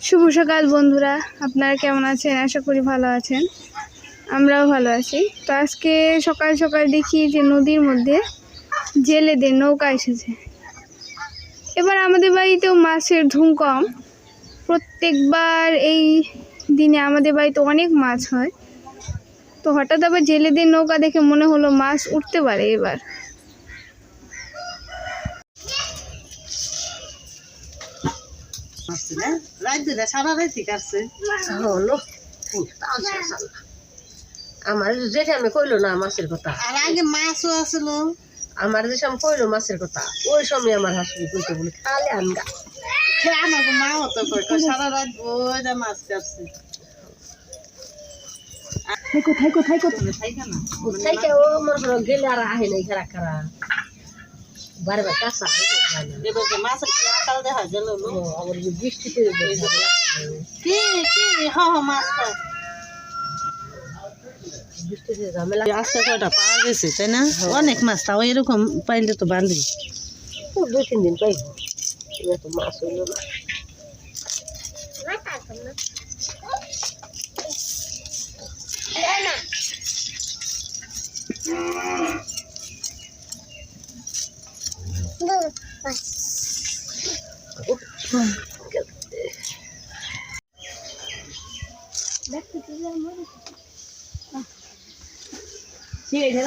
শুভ সকাল বন্ধুরা, আপনারা কেমন আছেন? আশা করি ভালো আছেন, আমরাও ভালো আছি। তো আজকে সকাল সকাল দেখি যে নদীর মধ্যে জেলেদের নৌকা এসেছে। এবার আমাদের বাড়িতেও মাছের ধুম কম। প্রত্যেকবার এই দিনে আমাদের বাড়িতে অনেক মাছ হয়। তো হঠাৎ আবার জেলেদের নৌকা দেখে মনে হলো মাছ উঠতে পারে এবার। আমার যেটা আমি কইলো না মাছের কথা, আর আগে মাছও আছিল। আমার যে সময় কইলো মাছের কথা, ওই সময় আমার হাসি কইতে বলি খালে আনগা আমার মাও তো কই সারা রাত ওইটা মাছ কাটছে। কোথায় ও মনে করো গেলে আর আহে নাই খারা খারা বারবার কাঁচা এবার যে মাছের কি আকাল দেখা গেল আবার বৃষ্টিতে কি মাছ বৃষ্টিতে ঝামেলা। আজকে কয়টা পাওয়া গেছে তাই না? অনেক মাছ, তাও এরকম পাইলে তো ভালোই। 2-3 দিন পাইবো, তো মাছ হইলো না।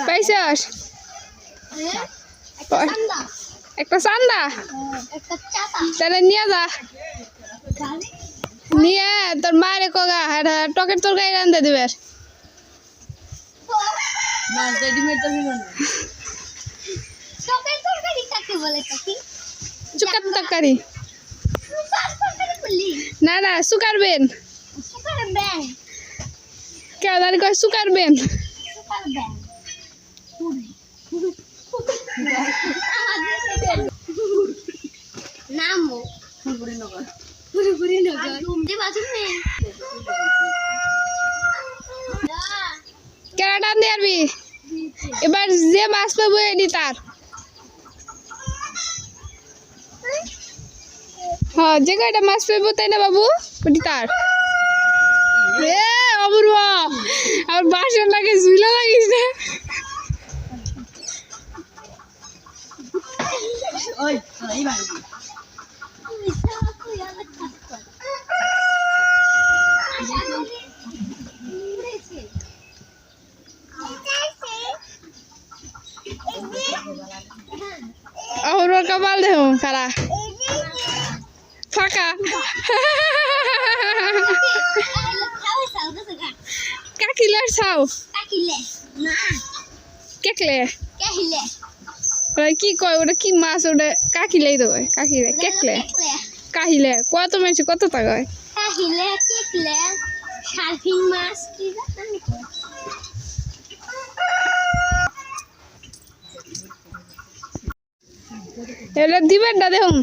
পাইছস একটা চান্দা, তাহলে নিয়ে যা, নিয়ে তোর মায়ের কগা টকের তরকারি রান্ধে দিবে। চুকার তরকারি না না, সুকারবেন কেউ জানি কয় সুকারবেন। কেন টান দিয়ে আরবি? এবার যে মাছ পাবো এডি তার, হ্যাঁ যে কয়টা মাছ পাবো তাই না বাবু, ওটি তার। অপূর্ব, আর বাসন লাগে ঝুলা লাগিস না। অপূর্ব কপাল দেখো খারা ফাঁকা। কাকিলার ছাও কেকলে কি কয় ওটা, কি মাছ ওটা? কাকিলাই তো কয়, কাকিলে কেকলে কাহিলে কত মাছ কত তা কয় কাহিলে কেকলে শালফিন মাছ কি জানি কয়। এগুলো দিবেন না দেখুন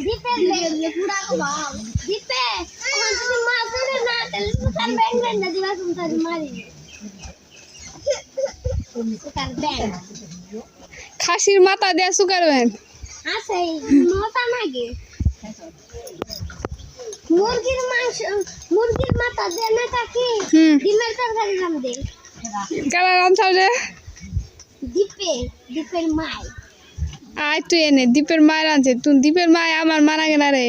দীপের বেলে পুরা বাবা দীপে ওখান থেকে মাছ ধরে না তাহলে সুকার ব্যান্ড না দিবা তুমি তার মারি সুকার ব্যান্ড খাসির মাথা দিয়ে সুকারবেন আছে মাথা নাগে মুরগির মাংস মুরগির মাথা দিয়ে না কাকি ডিমের তরকারি রান্ধে কালা রান্ধাও রে দীপের মাই। আয় তুই এনে দীপের মায়ের আনছে, তুই দীপের মায় আমার মানা গেলা রে।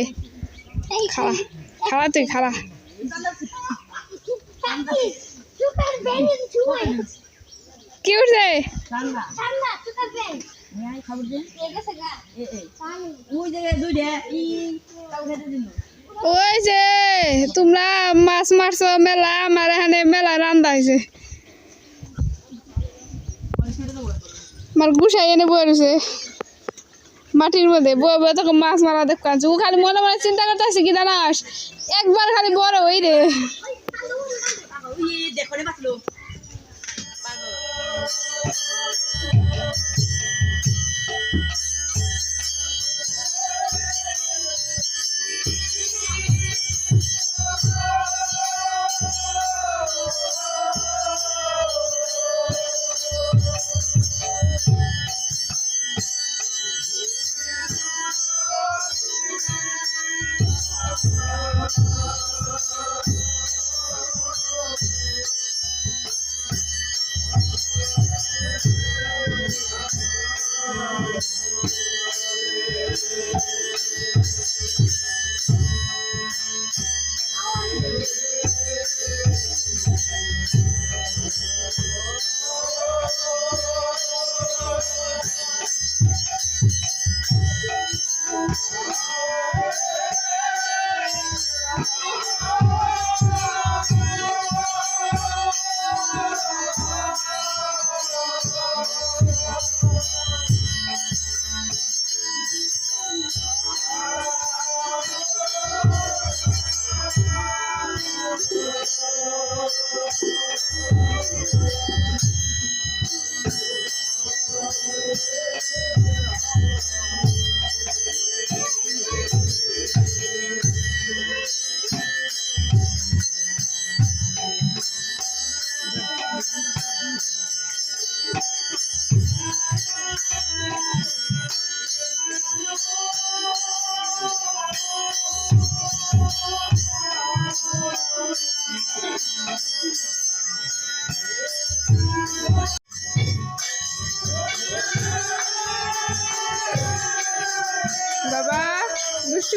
খাওয়া খাওয়া তুই খাওয়া। কি উঠছে? ওই যে তোমরা মাছ মারছো মেলা, আমার এখানে মেলা রান্দা হয়েছে। আমার গুছাই এনে বসে মাটির মধ্যে বয়ে বয়ে তখন মাছ মারা দেখা ও খালি মনে মনে চিন্তা করতে আসছে কি জানাস, একবার খালি বড় ওই রে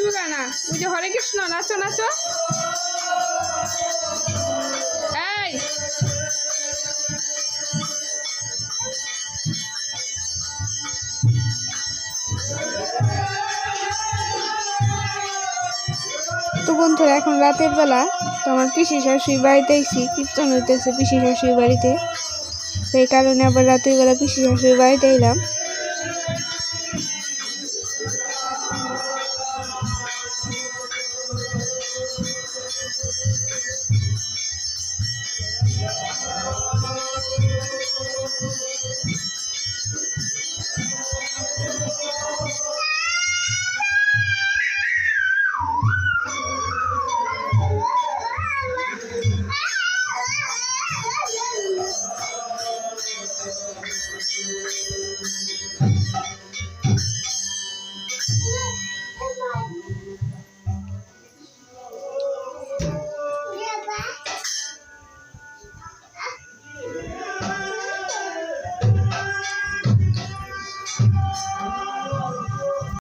শিব গানা ওই যে হরে কৃষ্ণ নাচো নাচো এই তো বন্ধুরা এখন রাতের বেলা তো আমার পিসি শাশুড়ি বাড়িতে এসেছি, কীর্তন হইতেছে পিসি শাশুড়ি বাড়িতে, সেই কারণে আবার রাতের বেলা পিসি শাশুড়ি বাড়িতে এলাম।